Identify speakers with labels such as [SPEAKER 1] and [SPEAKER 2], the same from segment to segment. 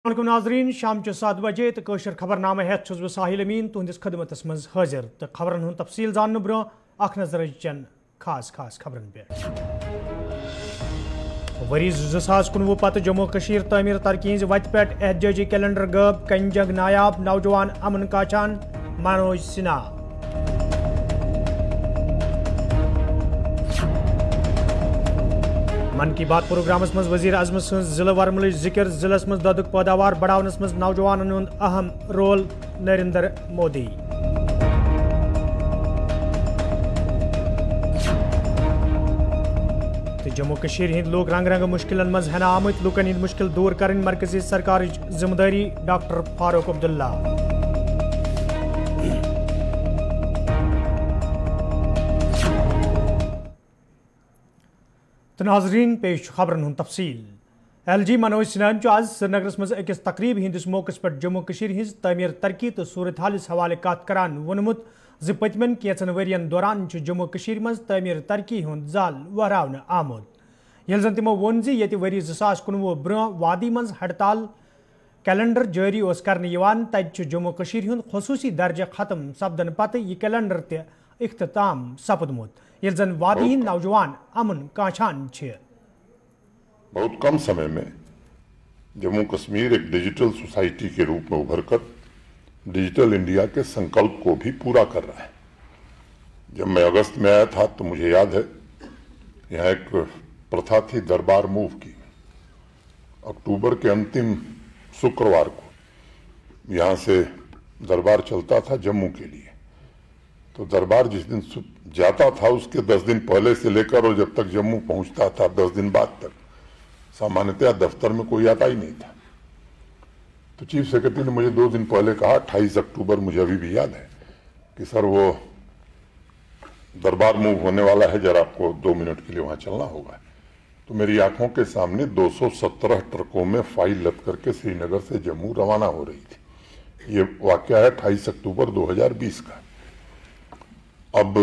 [SPEAKER 1] नाजरीन शाम 7 बजे तो कशर खबरनामा हेत बह साहिल अमीन तुंदिस खदमतस मज हाजिर तो खबरन हुंद तफसील जानने ब्रो अख नजर चन खास खास खबरन पे वरी 2019 पत जम्मू कशीर तमीर तरक्की हज वत पे एहतजाजी कैलेंडर गब कंजग नायाब नौजवान अमन काचान मनोज सिन्हा मन की बात प्रोग्रामस मज वजीर आजम जिला वरमल जिक्र जिलस मज दुध पैदावार बढ़ावनस मज नौजवानन हुंद अहम रोल नरेंद्र मोदी जम्मू कशीर हिंद लोग रंग रंग मुश्किलन मज हना आमत लुकन हिंद मुश्किल दूर करन मरकजी सरकार जिम्मेदारी डॉक्टर फारूक अब्दुल्ला तो नाजरीन पेश खबरन हुंद तफसील LG मनोज सिन्हा आज श्रीनगर मज अकिस तकरीब हंदिस मौके पे जम्मू कशीर हिंज तमीर तरक्की तो सूरत हालिस हवाले कत करान वोनमुत ज पतमन कैचन वरियन दौरान जम्मू कशीर मज तमीर तरक्की हुंद जाल वहरावन आमुद येल जन तिमो वोन ज यति वरी 2019 ब्रो वादी मज हड़ताल कैलेंडर जारी ओस करने यवान तत जम्मू कशीर हुंद खसूसी दर्जा खत्म सपदन पत यह कैलेंडर ते इख्तिताम सपदमुत येल जन वादी नौजवान अमन काछान छे।
[SPEAKER 2] बहुत कम समय में जम्मू कश्मीर एक डिजिटल सोसाइटी के रूप में उभर कर डिजिटल इंडिया के संकल्प को भी पूरा कर रहा है। जब मैं अगस्त में आया था तो मुझे याद है यहाँ एक प्रथा थी दरबार मूव की। अक्टूबर के अंतिम शुक्रवार को यहाँ से दरबार चलता था जम्मू के लिए। तो दरबार जिस दिन जाता था उसके 10 दिन पहले से लेकर और जब तक जम्मू पहुँचता था 10 दिन बाद तक सामान्यतः दफ्तर में कोई आता ही नहीं था। तो चीफ सेक्रेटरी ने मुझे 2 दिन पहले कहा 28 अक्टूबर मुझे अभी भी याद है कि सर वो दरबार मूव होने वाला है, जरा आपको 2 मिनट के लिए वहां चलना होगा। तो मेरी आंखों के सामने 217 ट्रकों में फाइल लद करके श्रीनगर से जम्मू रवाना हो रही थी। ये वाकया है 28 अक्टूबर 2020 का। अब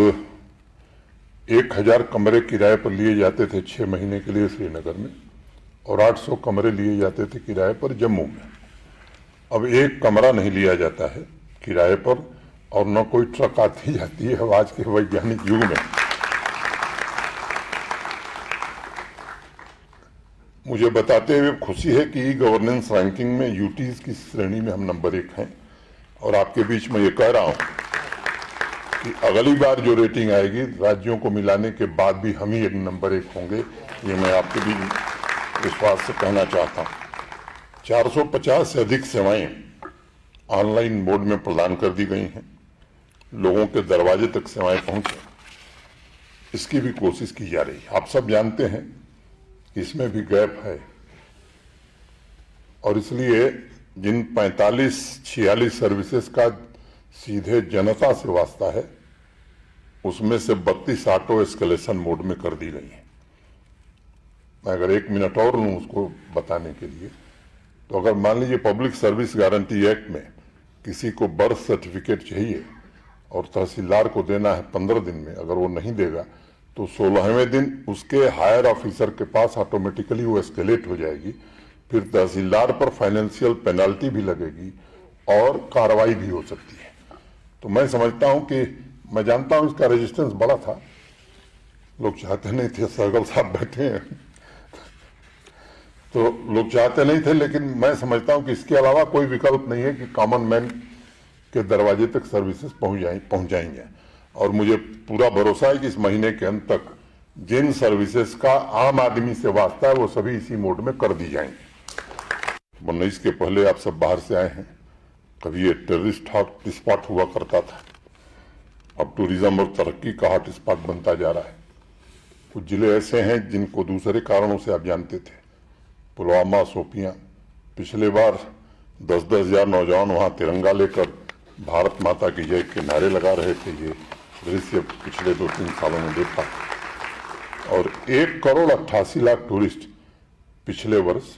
[SPEAKER 2] 1000 कमरे किराए पर लिए जाते थे 6 महीने के लिए श्रीनगर में और 800 कमरे लिए जाते थे किराए पर जम्मू में। अब एक कमरा नहीं लिया जाता है किराए पर और न कोई ट्रक आती जाती है आज के वैज्ञानिक युग में। मुझे बताते हुए खुशी है कि गवर्नेंस रैंकिंग में यूटीज की श्रेणी में हम नंबर 1 हैं और आपके बीच में ये कह रहा हूं कि अगली बार जो रेटिंग आएगी राज्यों को मिलाने के बाद भी हम ही एक नंबर 1 होंगे। ये मैं आपके भी विश्वास से कहना चाहता हूं। 450 से अधिक सेवाएं ऑनलाइन मोड में प्रदान कर दी गई हैं। लोगों के दरवाजे तक सेवाएं पहुंचे इसकी भी कोशिश की जा रही है। आप सब जानते हैं इसमें भी गैप है और इसलिए जिन 45-46 सर्विसेज का सीधे जनता से वास्ता है उसमें से 32 ऑटो एस्केलेशन मोड में कर दी गई है। मैं अगर 1 मिनट और लूं उसको बताने के लिए, तो अगर मान लीजिए पब्लिक सर्विस गारंटी एक्ट में किसी को बर्थ सर्टिफिकेट चाहिए और तहसीलदार को देना है 15 दिन में, अगर वो नहीं देगा तो 16वें दिन उसके हायर ऑफिसर के पास ऑटोमेटिकली वो एस्केलेट हो जाएगी। फिर तहसीलदार पर फाइनेंशियल पेनल्टी भी लगेगी और कार्रवाई भी हो सकती है। तो मैं समझता हूं कि मैं जानता हूं इसका रेजिस्टेंस बड़ा था, लोग चाहते नहीं थे। सहगल साहब बैठे हैं तो लोग चाहते नहीं थे, लेकिन मैं समझता हूं कि इसके अलावा कोई विकल्प नहीं है कि कॉमन मैन के दरवाजे तक सर्विसेज पहुंच जाएंगे। और मुझे पूरा भरोसा है कि इस महीने के अंत तक जिन सर्विसेज का आम आदमी से वास्ता है वो सभी इसी मोड में कर दी जाएंगी। 19 के पहले आप सब बाहर से आए हैं, कभी ये टेररिस्ट हॉट स्पॉट हुआ करता था, अब टूरिज्म और तरक्की का हॉट स्पॉट बनता जा रहा है। कुछ जिले ऐसे हैं जिनको दूसरे कारणों से आप जानते थे, पुलवामा, शोपियां। पिछले बार 10-10 हजार नौजवान वहां तिरंगा लेकर भारत माता की जय के नारे लगा रहे थे। ये दृश्य पिछले 2-3 सालों में देखा। और 1,88,00,000 टूरिस्ट पिछले वर्ष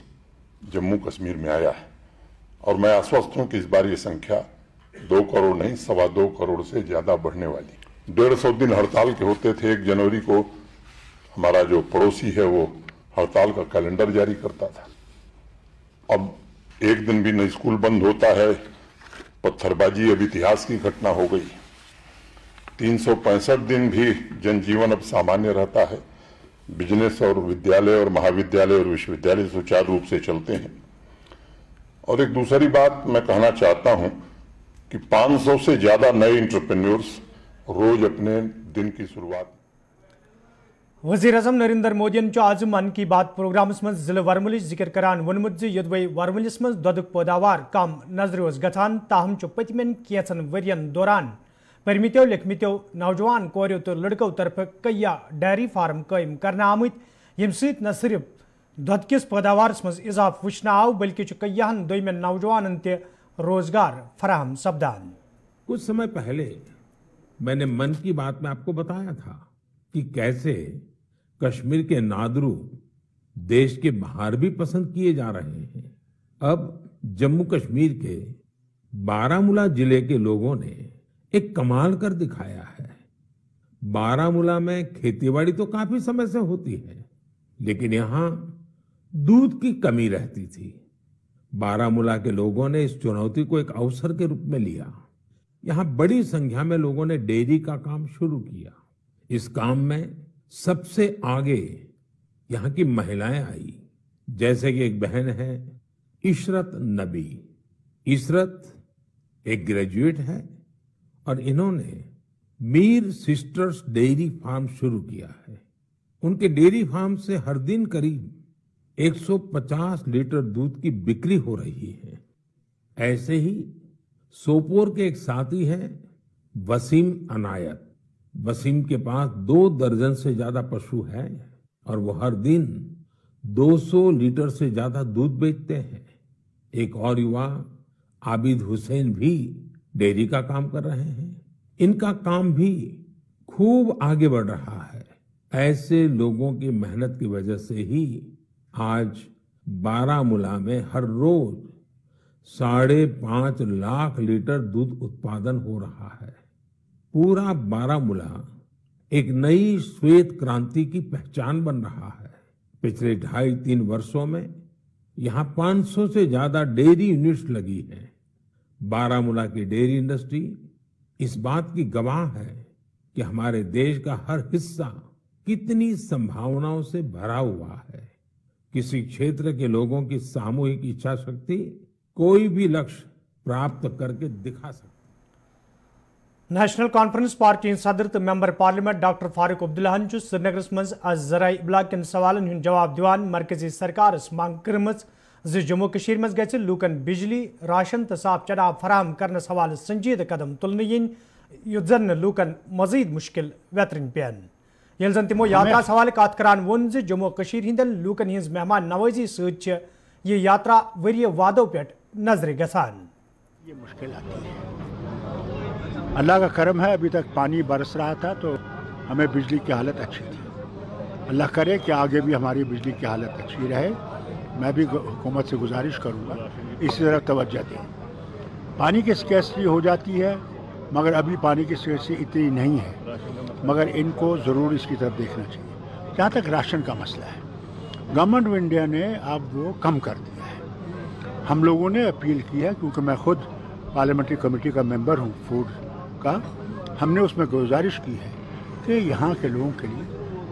[SPEAKER 2] जम्मू कश्मीर में आया है और मैं आश्वस्त हूं कि इस बार ये संख्या 2 करोड़ नहीं 2.25 करोड़ से ज्यादा बढ़ने वाली। 150 दिन हड़ताल के होते थे। 1 जनवरी को हमारा जो पड़ोसी है वो हड़ताल का कैलेंडर जारी करता था। अब एक दिन भी न स्कूल बंद होता है। पत्थरबाजी अब इतिहास की घटना हो गई। 365 दिन भी जनजीवन अब सामान्य रहता है। बिजनेस और विद्यालय और महाविद्यालय और विश्वविद्यालय सुचारू रूप से चलते हैं। और एक दूसरी बात मैं कहना चाहता हूं कि 500 से ज्यादा नए इंटरप्रेन्योर्स रोज अपने दिन की शुरुआत।
[SPEAKER 1] वज़ीर आज़म नरेंद्र मोदी आज मन की बात प्रोग्रामस मं जिले वर्मलिच जिक्र करान वोनमुत योदवे वर्मलिस मं दुधुक पैदावार कम नजर गठान ताहम पतमें कैंचन वरियन दौरान परमित्यो लिखमित्यो नौजवान कोरियो तो लड़कों तरफ कया डेयरी फार्म कायम करने आमुत यम सत न सिर्फ दुध किस पैदावारस मं इजाफ वुचन आव बल्कि कयान दोयमें नौजवान ते रोजगार फराहम सपदान।
[SPEAKER 3] कुछ समय पहले मैंने मन की बात में आपको बताया था कि कैसे कश्मीर के नादरू देश के बाहर भी पसंद किए जा रहे हैं। अब जम्मू कश्मीर के बारामूला जिले के लोगों ने एक कमाल कर दिखाया है। बारामूला में खेतीबाड़ी तो काफी समय से होती है, लेकिन यहाँ दूध की कमी रहती थी। बारामूला के लोगों ने इस चुनौती को एक अवसर के रूप में लिया। यहाँ बड़ी संख्या में लोगों ने डेयरी का काम शुरू किया। इस काम में सबसे आगे यहाँ की महिलाएं आई, जैसे कि एक बहन है इशरत नबी। इशरत एक ग्रेजुएट है और इन्होंने मीर सिस्टर्स डेयरी फार्म शुरू किया है। उनके डेयरी फार्म से हर दिन करीब 150 लीटर दूध की बिक्री हो रही है। ऐसे ही सोपोर के एक साथी हैं वसीम अनायत। वसीम के पास 2 दर्जन से ज्यादा पशु हैं और वो हर दिन 200 लीटर से ज्यादा दूध बेचते हैं। एक और युवा आबिद हुसैन भी डेयरी का काम कर रहे हैं। इनका काम भी खूब आगे बढ़ रहा है। ऐसे लोगों की मेहनत की वजह से ही आज बारामूला में हर रोज 5.5 लाख लीटर दूध उत्पादन हो रहा है। पूरा बारामूला एक नई श्वेत क्रांति की पहचान बन रहा है। पिछले 2.5-3 वर्षों में यहाँ 500 से ज्यादा डेयरी यूनिट्स लगी हैं। बारामूला की डेयरी इंडस्ट्री इस बात की गवाह है कि हमारे देश का हर हिस्सा कितनी संभावनाओं से भरा हुआ है। किसी क्षेत्र के लोगों की सामूहिक इच्छा शक्ति कोई भी लक्ष्य प्राप्त करके दिखा सकती।
[SPEAKER 1] नेशनल कॉन्फ्रेंस पार्टी सदर तो member parliament doctor Farooq Abdullah Srinagar मज ज़राई इब्लाग कन सवालन हुंद जवाब दिवान मरकजी सरकार मांग कर्मज जम्मू कश्मीर मज गछ लूकन बिजली राशन तो साफ चनाब फराहम करने हवाले संजीद कदम तुलने yin युथ जन लूकन मजीद मुश्किल वेतरन पेन ये जन तमो यात्रा हवाले कत करान वोन जम्मू कश्मीर हिंदन लूकन हिंज मेहमान नवाजी सत ये यात्रा वरिय वादों पे नजर गसान।
[SPEAKER 4] ये मुश्किल आती है। अल्लाह का करम है, अभी तक पानी बरस रहा था तो हमें बिजली की हालत अच्छी थी। अल्लाह करे कि आगे भी हमारी बिजली की हालत अच्छी रहे। मैं भी हुकूमत से गुजारिश करूँगा इसी तरफ तवज्जो दें। पानी की स्कैर्सिटी हो जाती है, मगर अभी पानी की स्कैर्सिटी इतनी नहीं है, मगर इनको ज़रूर इसकी तरफ देखना चाहिए। जहाँ तक राशन का मसला है, गवर्नमेंट ऑफ इंडिया ने अब वो कम कर दिया है। हम लोगों ने अपील की है, क्योंकि मैं खुद पार्लियामेंट्री कमेटी का मेंबर हूँ फूड का। हमने उसमें गुजारिश की है कि यहाँ के लोगों के लिए,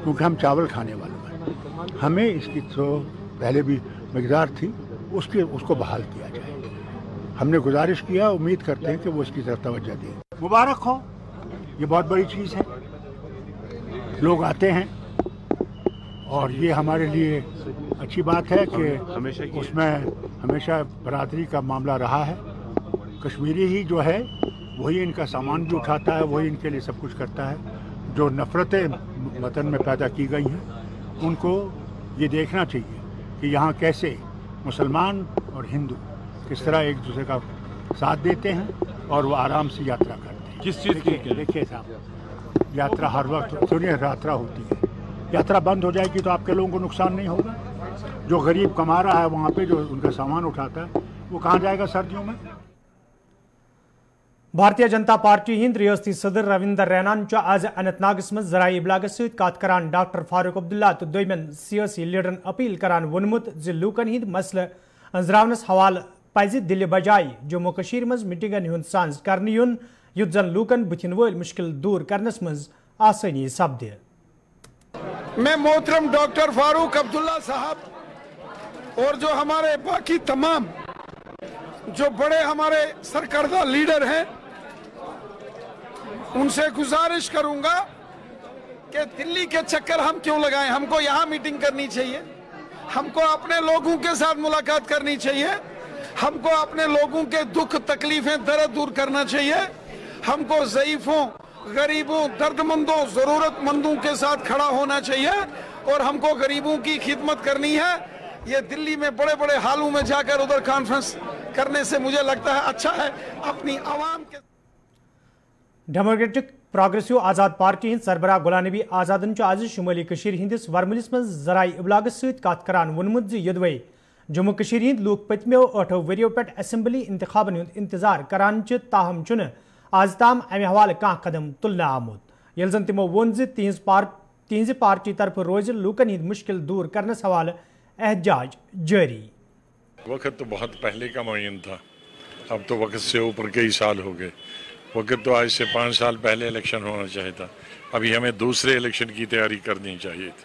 [SPEAKER 4] क्योंकि हम चावल खाने वाले हैं, हमें इसकी तो पहले भी मकदार थी, उसको बहाल किया जाए। हमने गुजारिश किया, उम्मीद करते हैं कि वो इसकी तरफ तवज्जो दें। मुबारक हो, ये बहुत बड़ी चीज़ है। लोग आते हैं और ये हमारे लिए अच्छी बात है कि उसमें हमेशा बरादरी का मामला रहा है। कश्मीरी ही जो है वही इनका सामान भी उठाता है, वही इनके लिए सब कुछ करता है। जो नफ़रतें वतन में पैदा की गई हैं, उनको ये देखना चाहिए कि यहाँ कैसे मुसलमान और हिंदू किस तरह एक दूसरे का साथ देते हैं और वो आराम से यात्रा करते हैं।
[SPEAKER 3] किस चीज़ की?
[SPEAKER 4] देखिए साहब, यात्रा हर वक्त सुनिए, यात्रा होती है। यात्रा बंद हो जाएगी तो आपके लोगों को नुकसान नहीं होगा। जो गरीब कमा रहा है वहाँ पे, जो उनका सामान उठाता है, वो कहाँ जाएगा सर्दियों में?
[SPEAKER 1] भारतीय जनता पार्टी हिंद रियासती सदर रविंदर रैनान आज अनंतनागस मज ज़राई इब्लाग सत कत करान डॉक्टर फारूक अब्दुल्ला तो दोयमन सियासी लीडरन अपील करान वोनमुत ज लूकन हिंद मसले अंजरावनस हवाले पज दिल बजाय जम्मू कशीर मज मीटिंगन हुंद सांझ करने युन युत जन लूकन बुथिन वल मुश्किल दूर करनस मज आसानी सपदे।
[SPEAKER 5] मैं मोहतरम डॉक्टर फारूक अब्दुल्ला साहब और जो हमारे बाकी तमाम जो बड़े हमारे सरकर्दा लीडर हैं उनसे गुजारिश करूंगा कि दिल्ली के चक्कर हम क्यों लगाएं। हमको यहाँ मीटिंग करनी चाहिए, हमको अपने लोगों के साथ मुलाकात करनी चाहिए, हमको अपने लोगों के दुख तकलीफें दर्द दूर करना चाहिए, हमको ज़ईफों, गरीबों, दर्दमंदों, ज़रूरतमंदों के साथ खड़ा होना चाहिए और हमको गरीबों की खिदमत करनी है। ये दिल्ली में बड़े बड़े हालों में जाकर उधर कॉन्फ्रेंस करने से मुझे लगता है अच्छा है अपनी आवाम के।
[SPEAKER 1] डेमोक्रेटिक प्रोग्रेसिव आज़ाद पार्टी हिंद सरबराह गुलाम नबी आज़ादन आज शुमाली कशीर हिंदिस वरमलिस मज जराई इबलागस सहित कत करान वोनमुत यदवे जम्मू कशीर हिंद लूक पतमो 8 वरियो पे असेंबली इंतखाबन हुंद इंतजार करान ताहम चुन आज ताम अमे हवाले कह कदम तुलना आमुत यल जन तिमो वोन तिहज पार्टी तरफ रोज लूकन हिंद मुश्किल दूर करनस हवाले एहतजाज जारी।
[SPEAKER 6] वक्त तो बहुत पहले का मुयन था, अब तो वक्त से ऊपर कई साल हो गए। वक्त तो आज से 5 साल पहले इलेक्शन होना चाहिए था, अभी हमें दूसरे इलेक्शन की तैयारी करनी चाहिए थी,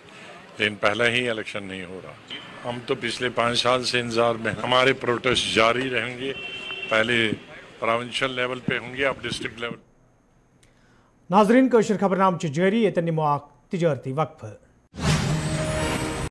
[SPEAKER 6] लेकिन पहला ही इलेक्शन नहीं हो रहा। हम तो पिछले 5 साल से इंतजार में, हमारे प्रोटेस्ट जारी रहेंगे, पहले प्रोविंशियल लेवल पे होंगे, अब डिस्ट्रिक्ट लेवल।
[SPEAKER 1] नाजरीन कशर खबरनाम जारी ये तजरती वक्फ।